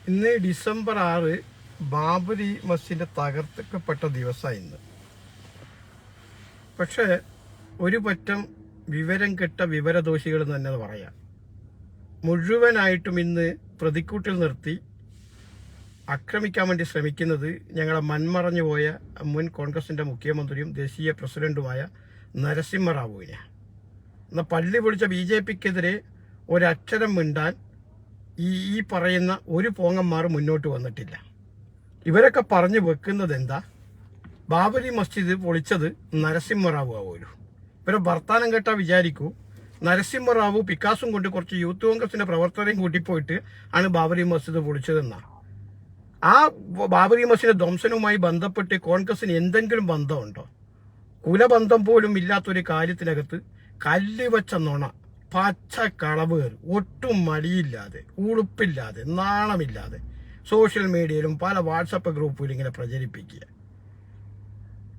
ഇന്ന് ഡിസംബർ 6 ബാബരി മസ്ജിദ് തകർക്കപ്പെട്ട ദിവസമാണ് ഇന്ന്. പക്ഷേ ഒരു പറ്റം വിവരം കെട്ട വിവരദോഷികൾ തന്നെ പറയാം. മുഴുവനായിട്ടും ഇന്ന് പ്രതിക്കൂട്ടിൽ നിർത്തി ആക്രമിക്കാൻ വേണ്ടി ശ്രമിക്കുന്നത് ഞങ്ങളെ മൺമറഞ്ഞു പോയ മുൻ കോൺഗ്രസിൻ്റെ മുഖ്യമന്ത്രിയും ദേശീയ പ്രസിഡന്റുമായ നരസിംഹറാവുവിനെ. എന്നാൽ പള്ളി പൊളിച്ച BJPക്കെതിരെ ഒരക്ഷരം മിണ്ടാൻ ഈ പറയുന്ന ഒരു പോങ്ങന്മാർ മുന്നോട്ട് വന്നിട്ടില്ല. ഇവരൊക്കെ പറഞ്ഞു വെക്കുന്നത് എന്താ, ബാബരി മസ്ജിദ് പൊളിച്ചത് നരസിംഹറാവു ആവുമല്ലോ. ഇവരെ വർത്താനം കേട്ടാൽ വിചാരിക്കൂ നരസിംഹറാവു പിക്കാസും കൊണ്ട് കുറച്ച് യൂത്ത് കോൺഗ്രസിന്റെ പ്രവർത്തകരെയും കൂട്ടിപ്പോയിട്ട് ആണ് ബാബരി മസ്ജിദ് പൊളിച്ചതെന്നാണ്. ആ ബാബരി മസ്ജിദ് ധ്വംസനവുമായി ബന്ധപ്പെട്ട് കോൺഗ്രസിന് എന്തെങ്കിലും ബന്ധമുണ്ടോ? കുലബന്ധം പോലും ഇല്ലാത്തൊരു കാര്യത്തിനകത്ത് കല്ല് വെച്ച നുണ, പച്ച കളവുകൾ, ഒട്ടും മടിയില്ലാതെ, ഉളുപ്പില്ലാതെ, നാണമില്ലാതെ സോഷ്യൽ മീഡിയയിലും പല വാട്സപ്പ് ഗ്രൂപ്പിലും ഇങ്ങനെ പ്രചരിപ്പിക്കുക.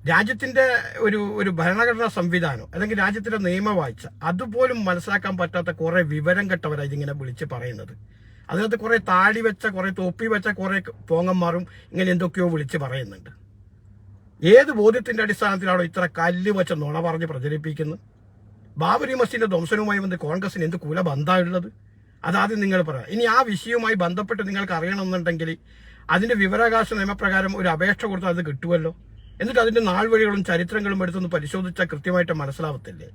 രാജ്യത്തിന്റെ ഒരു ഭരണഘടനാ സംവിധാനം അല്ലെങ്കിൽ രാജ്യത്തിന്റെ നിയമവാഴ്ച അതുപോലും മനസ്സിലാക്കാൻ പറ്റാത്ത കുറെ വിവരം കെട്ടവരായി ഇതിങ്ങനെ വിളിച്ച് പറയുന്നത്. അതിനകത്ത് കുറെ താടി വെച്ച, കുറെ തൊപ്പി വെച്ച കുറെ പോങ്ങന്മാരും ഇങ്ങനെ എന്തൊക്കെയോ വിളിച്ച് പറയുന്നുണ്ട്. ഏത് ബോധ്യത്തിന്റെ അടിസ്ഥാനത്തിലാണോ ഇത്ര കല്ല് വെച്ച നുണ പറഞ്ഞ് പ്രചരിപ്പിക്കുന്നത്? ബാബരി മസ്ജിദിന്റെ ധ്വംസനവുമായി വന്ന് കോൺഗ്രസിന് എന്ത് കുലബന്ധമുള്ളത്? അതാദ്യം നിങ്ങൾ പറയാം. ഇനി ആ വിഷയവുമായി ബന്ധപ്പെട്ട് നിങ്ങൾക്ക് അറിയണമെന്നുണ്ടെങ്കിൽ അതിന്റെ വിവരാവകാശ നിയമപ്രകാരം ഒരു അപേക്ഷ കൊടുത്താൽ അത് കിട്ടുമല്ലോ. എന്നിട്ട് അതിന്റെ നാൾ വഴികളും ചരിത്രങ്ങളും എടുത്തൊന്ന് പരിശോധിച്ചാൽ കൃത്യമായിട്ട് മനസ്സിലാവത്തില്ലേ?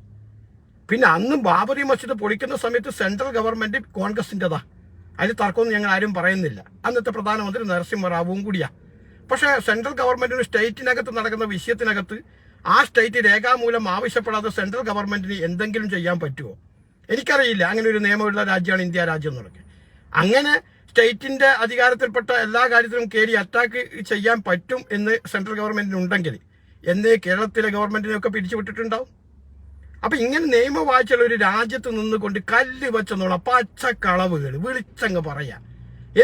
പിന്നെ അന്ന് ബാബരി മസ്ജിദ് പൊളിക്കുന്ന സമയത്ത് സെൻട്രൽ ഗവൺമെന്റ് കോൺഗ്രസിൻ്റെതാ, അതിന് തർക്കമൊന്നും ഞങ്ങൾ ആരും പറയുന്നില്ല. അന്നത്തെ പ്രധാനമന്ത്രി നരസിംഹറാവുവും കൂടിയാ. പക്ഷേ സെൻട്രൽ ഗവൺമെന്റിന് സ്റ്റേറ്റിനകത്ത് നടക്കുന്ന വിഷയത്തിനകത്ത് ആ സ്റ്റേറ്റ് രേഖാമൂലം ആവശ്യപ്പെടാതെ സെൻട്രൽ ഗവൺമെന്റിന് എന്തെങ്കിലും ചെയ്യാൻ പറ്റുമോ? എനിക്കറിയില്ല. അങ്ങനെ ഒരു നിയമമുള്ള രാജ്യമാണ് ഇന്ത്യ രാജ്യം എന്നുള്ളത്. അങ്ങനെ സ്റ്റേറ്റിന്റെ അധികാരത്തിൽപ്പെട്ട എല്ലാ കാര്യത്തിലും കയറി അറ്റാക്ക് ചെയ്യാൻ പറ്റും എന്ന് സെൻട്രൽ ഗവൺമെന്റിനുണ്ടെങ്കിൽ എന്നേ കേരളത്തിലെ ഗവൺമെന്റിനെയൊക്കെ പിരിച്ചുവിട്ടിട്ടുണ്ടാവും. അപ്പൊ ഇങ്ങനെ നിയമവാഴ്ചയുള്ള ഒരു രാജ്യത്ത് നിന്നുകൊണ്ട് കല്ല് വെച്ചെന്നുള്ള പച്ചക്കളവുകൾ വിളിച്ചങ്ങ് പറയാം.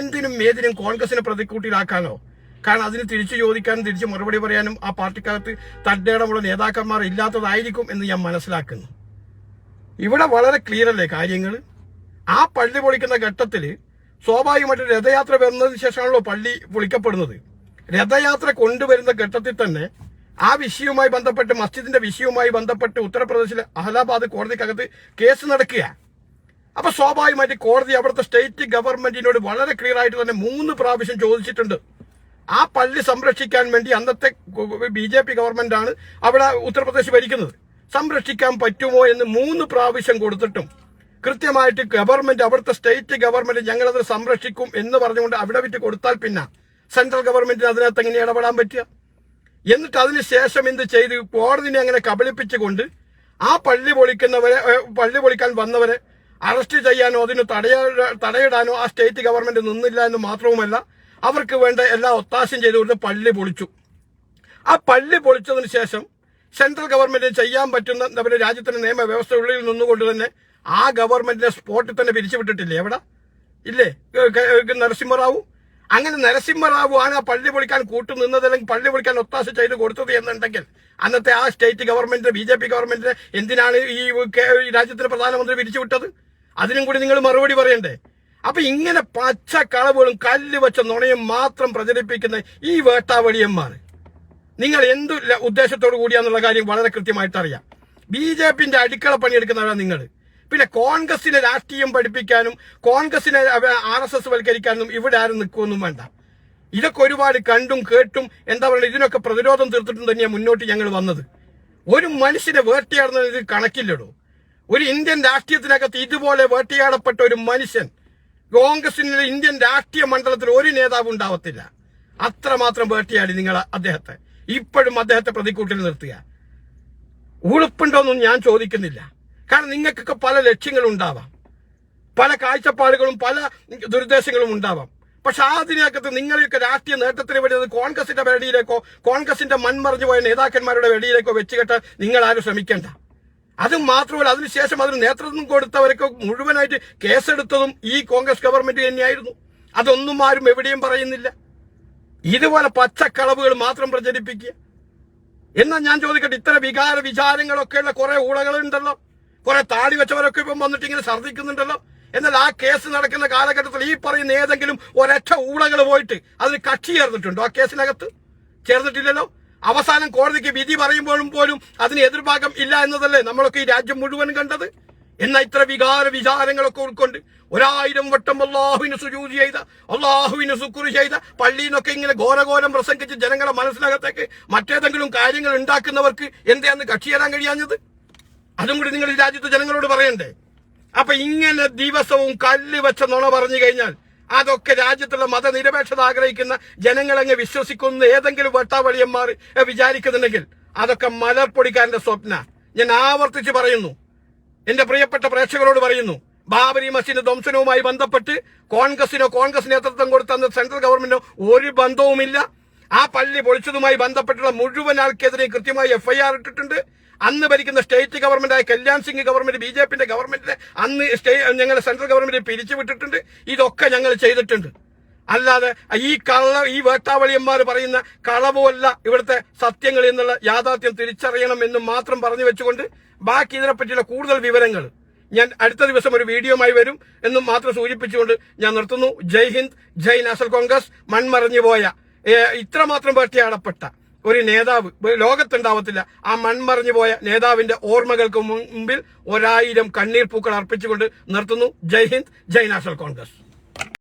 എന്തിനും ഏതിനും കോൺഗ്രസിനെ പ്രതിക്കൂട്ടിലാക്കാനോ? കാരണം അതിന് തിരിച്ചു ചോദിക്കാനും തിരിച്ച് മറുപടി പറയാനും ആ പാർട്ടിക്കകത്ത് തദ്ദേശമുള്ള നേതാക്കന്മാർ ഇല്ലാത്തതായിരിക്കും എന്ന് ഞാൻ മനസ്സിലാക്കുന്നു. ഇവിടെ വളരെ ക്ലിയർ അല്ലേ കാര്യങ്ങൾ? ആ പള്ളി പൊളിക്കുന്ന ഘട്ടത്തിൽ സ്വാഭാവികമായിട്ട് രഥയാത്ര വരുന്നതിന് ശേഷമാണല്ലോ പള്ളി പൊളിക്കപ്പെടുന്നത്. രഥയാത്ര കൊണ്ടുവരുന്ന ഘട്ടത്തിൽ തന്നെ ആ വിഷയവുമായി ബന്ധപ്പെട്ട്, മസ്ജിദിന്റെ വിഷയവുമായി ബന്ധപ്പെട്ട് ഉത്തർപ്രദേശിലെ അഹ്ലാബാദ് കോടതിക്കകത്ത് കേസ് നടക്കുക. അപ്പൊ സ്വാഭാവികമായിട്ട് കോടതി അവിടുത്തെ സ്റ്റേറ്റ് ഗവൺമെന്റിനോട് വളരെ ക്ലിയർ ആയിട്ട് തന്നെ 3 പ്രാവശ്യം ചോദിച്ചിട്ടുണ്ട്. ആ പള്ളി സംരക്ഷിക്കാൻ വേണ്ടി അന്നത്തെ BJP ഗവൺമെന്റാണ് അവിടെ ഉത്തർപ്രദേശ് ഭരിക്കുന്നത്. സംരക്ഷിക്കാൻ പറ്റുമോ എന്ന് 3 പ്രാവശ്യം കൊടുത്തിട്ടും കൃത്യമായിട്ട് ഗവൺമെന്റ്, അവിടുത്തെ സ്റ്റേറ്റ് ഗവൺമെന്റ് ഞങ്ങളത് സംരക്ഷിക്കും എന്ന് പറഞ്ഞുകൊണ്ട് അവിടെ വിട്ട് കൊടുത്താൽ പിന്നെ സെൻട്രൽ ഗവൺമെന്റിന് അതിനകത്ത് എങ്ങനെ ഇടപെടാൻ പറ്റുക? എന്നിട്ട് അതിനുശേഷം എന്ത് ചെയ്ത് കോടതിനെ അങ്ങനെ കബളിപ്പിച്ചുകൊണ്ട് ആ പള്ളി പൊളിക്കാൻ വന്നവരെ അറസ്റ്റ് ചെയ്യാനോ അതിന് തടയിടാനോ ആ സ്റ്റേറ്റ് ഗവൺമെന്റ് നിന്നില്ല എന്ന് മാത്രവുമല്ല, അവർക്ക് വേണ്ട എല്ലാ ഒത്താശയും ചെയ്തുകൊണ്ട് പള്ളി പൊളിച്ചു. ആ പള്ളി പൊളിച്ചതിന് ശേഷം സെൻട്രൽ ഗവൺമെന്റിന് ചെയ്യാൻ പറ്റുന്ന നമ്മുടെ രാജ്യത്തിന്റെ നിയമവ്യവസ്ഥയുള്ളിൽ നിന്നുകൊണ്ട് തന്നെ ആ ഗവൺമെന്റിനെ സ്പോട്ടിൽ തന്നെ പിരിച്ചുവിട്ടിട്ടില്ലേ? എവിടെ ഇല്ലേ നരസിംഹറാവു? അങ്ങനെ നരസിംഹറാവു ആണ് ആ പള്ളി പൊളിക്കാൻ കൂട്ടുനിന്നത് അല്ലെങ്കിൽ പള്ളി പൊളിക്കാൻ ഒത്താശ ചെയ്ത് കൊടുത്തത് എന്നുണ്ടെങ്കിൽ അന്നത്തെ ആ സ്റ്റേറ്റ് ഗവൺമെന്റ് BJP ഗവൺമെന്റിനെ എന്തിനാണ് ഈ രാജ്യത്തിന്റെ പ്രധാനമന്ത്രി പിരിച്ചുവിട്ടത്? അതിനും കൂടി നിങ്ങൾ മറുപടി പറയണ്ടേ? അപ്പൊ ഇങ്ങനെ പച്ച കളവുകളും കല്ല് വെച്ച നുണയും മാത്രം പ്രചരിപ്പിക്കുന്ന ഈ വേട്ടാവളിയന്മാർ നിങ്ങൾ എന്തു ഉദ്ദേശത്തോടു കൂടിയാന്നുള്ള കാര്യം വളരെ കൃത്യമായിട്ട് അറിയാം. BJPന്റെ അടുക്കള പണിയെടുക്കുന്നവരാണ് നിങ്ങൾ. പിന്നെ കോൺഗ്രസിനെ രാഷ്ട്രീയം പഠിപ്പിക്കാനും കോൺഗ്രസിനെ RSS വൽക്കരിക്കാനും ഇവിടെ ആരും നിൽക്കുമൊന്നും വേണ്ട. ഇതൊക്കെ ഒരുപാട് കണ്ടും കേട്ടും എന്താ പറയുക, ഇതിനൊക്കെ പ്രതിരോധം തീർത്തിട്ടും തന്നെയാണ് മുന്നോട്ട് ഞങ്ങൾ വന്നത്. ഒരു മനുഷ്യനെ വേട്ടയാടുന്നതിന് കണക്കില്ലടോ. ഒരു ഇന്ത്യൻ രാഷ്ട്രീയത്തിനകത്ത് ഇതുപോലെ വേട്ടയാടപ്പെട്ട ഒരു മനുഷ്യൻ കോൺഗ്രസിന്റെ ഇന്ത്യൻ രാഷ്ട്രീയ മണ്ഡലത്തിൽ ഒരു നേതാവ് ഉണ്ടാവത്തില്ല. അത്രമാത്രം വേട്ടയാടി നിങ്ങൾ അദ്ദേഹത്തെ. ഇപ്പോഴും അദ്ദേഹത്തെ പ്രതിക്കൂട്ടിൽ നിർത്തുക. ഉളുപ്പുണ്ടോന്നും ഞാൻ ചോദിക്കുന്നില്ല. കാരണം നിങ്ങൾക്കൊക്കെ പല ലക്ഷ്യങ്ങളും ഉണ്ടാവാം, പല കാഴ്ചപ്പാടുകളും പല ദുരുദ്ദേശങ്ങളും ഉണ്ടാവാം. പക്ഷെ അതിനകത്ത് നിങ്ങളെയൊക്കെ രാഷ്ട്രീയ നേട്ടത്തിന് വേണ്ടി കോൺഗ്രസിന്റെ വെടിയിലേക്കോ കോൺഗ്രസിന്റെ മൺമറഞ്ഞു പോയ നേതാക്കന്മാരുടെ വെടിയിലേക്കോ വെച്ചുകെട്ടാൻ നിങ്ങൾ ആരും ശ്രമിക്കേണ്ട. അതും മാത്രമല്ല, അതിനുശേഷം അതിന് നേതൃത്വം കൊടുത്തവരൊക്കെ മുഴുവനായിട്ട് കേസെടുത്തതും ഈ കോൺഗ്രസ് ഗവൺമെന്റ് തന്നെയായിരുന്നു. അതൊന്നും ആരും എവിടെയും പറയുന്നില്ല. ഇതുപോലെ പച്ചക്കളവുകൾ മാത്രം പ്രചരിപ്പിക്കുക. എന്നാൽ ഞാൻ ചോദിക്കട്ടെ, ഇത്ര വികാരങ്ങളൊക്കെയുള്ള കുറെ ഊളകളുണ്ടല്ലോ, കുറെ താടി വെച്ചവരൊക്കെ ഇപ്പം വന്നിട്ട് ഇങ്ങനെ ഛർദ്ദിക്കുന്നുണ്ടല്ലോ. എന്നാൽ ആ കേസ് നടക്കുന്ന കാലഘട്ടത്തിൽ ഈ പറയുന്ന ഏതെങ്കിലും ഒരൊറ്റ ഊളകൾ പോയിട്ട് അതിന് കക്ഷി ചേർന്നിട്ടുണ്ടോ? ആ കേസിനകത്ത് ചേർന്നിട്ടില്ലല്ലോ. അവസാനം കോടതിക്ക് വിധി പറയുമ്പോഴും പോലും അതിന് എതിർഭാഗം ഇല്ല എന്നതല്ലേ നമ്മളൊക്കെ ഈ രാജ്യം മുഴുവൻ കണ്ടത്. എന്നാൽ ഇത്ര വിചാരങ്ങളൊക്കെ ഉൾക്കൊണ്ട് 1000 വട്ടം അള്ളാഹുവിന് സുജൂദ് ചെയ്ത, അള്ളാഹുവിന് ശുക്ർ ചെയ്ത, പള്ളിയിൽ നിന്നൊക്കെ ഇങ്ങനെ ഘോരഘോരം പ്രസംഗിച്ച് ജനങ്ങളെ മനസ്സിനകത്തേക്ക് മറ്റേതെങ്കിലും കാര്യങ്ങൾ ഉണ്ടാക്കുന്നവർക്ക് എന്തെയാന്ന് കക്ഷി ചേരാൻ കഴിയാഞ്ഞത്? അതും കൂടി നിങ്ങൾ ഈ രാജ്യത്തെ ജനങ്ങളോട് പറയണ്ടേ? അപ്പൊ ഇങ്ങനെ ദിവസവും കല്ല് വെച്ച നുണ പറഞ്ഞു കഴിഞ്ഞാൽ അതൊക്കെ രാജ്യത്തുള്ള മതനിരപേക്ഷത ആഗ്രഹിക്കുന്ന ജനങ്ങളങ്ങ് വിശ്വസിക്കുന്ന ഏതെങ്കിലും വെട്ടാവളിയന്മാർ വിചാരിക്കുന്നുണ്ടെങ്കിൽ അതൊക്കെ മലർപ്പൊടിക്കാരന്റെ സ്വപ്ന. ഞാൻ ആവർത്തിച്ച് പറയുന്നു, എന്റെ പ്രിയപ്പെട്ട പ്രേക്ഷകരോട് പറയുന്നു, ബാബരി മസ്ജിദ് ധ്വംസനവുമായി ബന്ധപ്പെട്ട് കോൺഗ്രസ് നേതൃത്വം കൊടുത്ത സെൻട്രൽ ഗവൺമെന്റിനോ ഒരു ബന്ധവുമില്ല. ആ പള്ളി പൊളിച്ചതുമായി ബന്ധപ്പെട്ടുള്ള മുഴുവൻ ആൾക്കെതിരെ കൃത്യമായി FIR ഇട്ടിട്ടുണ്ട്. അന്ന് ഭരിക്കുന്ന സ്റ്റേറ്റ് ഗവൺമെന്റായ കല്യാൺ സിംഗ് ഗവൺമെന്റ്, BJP ഗവൺമെന്റിനെ അന്ന് ഞങ്ങളുടെ സെൻട്രൽ ഗവൺമെന്റ് പിരിച്ചുവിട്ടിട്ടുണ്ട്. ഇതൊക്കെ ഞങ്ങൾ ചെയ്തിട്ടുണ്ട്. അല്ലാതെ ഈ വേട്ടാവളിയന്മാർ പറയുന്ന കളവുമല്ല ഇവിടുത്തെ സത്യങ്ങൾ എന്നുള്ള യാഥാർത്ഥ്യം തിരിച്ചറിയണം എന്ന് മാത്രം പറഞ്ഞു വെച്ചുകൊണ്ട് ബാക്കി ഇതിനെപ്പറ്റിയുള്ള കൂടുതൽ വിവരങ്ങൾ ഞാൻ അടുത്ത ദിവസം ഒരു വീഡിയോയുമായി വരും എന്നും മാത്രം സൂചിപ്പിച്ചുകൊണ്ട് ഞാൻ നിർത്തുന്നു. ജയ് ഹിന്ദ്, ജയ് നാഷണൽ കോൺഗ്രസ്. മൺമറഞ്ഞു പോയ ഇത്രമാത്രം വേട്ടയാടപ്പെട്ട ഒരു നേതാവ് ലോകത്തുണ്ടാവത്തില്ല. ആ മൺമറഞ്ഞു പോയ നേതാവിന്റെ ഓർമ്മകൾക്ക് മുമ്പിൽ 1000 കണ്ണീർ പൂക്കൾ അർപ്പിച്ചുകൊണ്ട് നിർത്തുന്നു. ജയ് ഹിന്ദ്, ജയ് നാഷണൽ കോൺഗ്രസ്.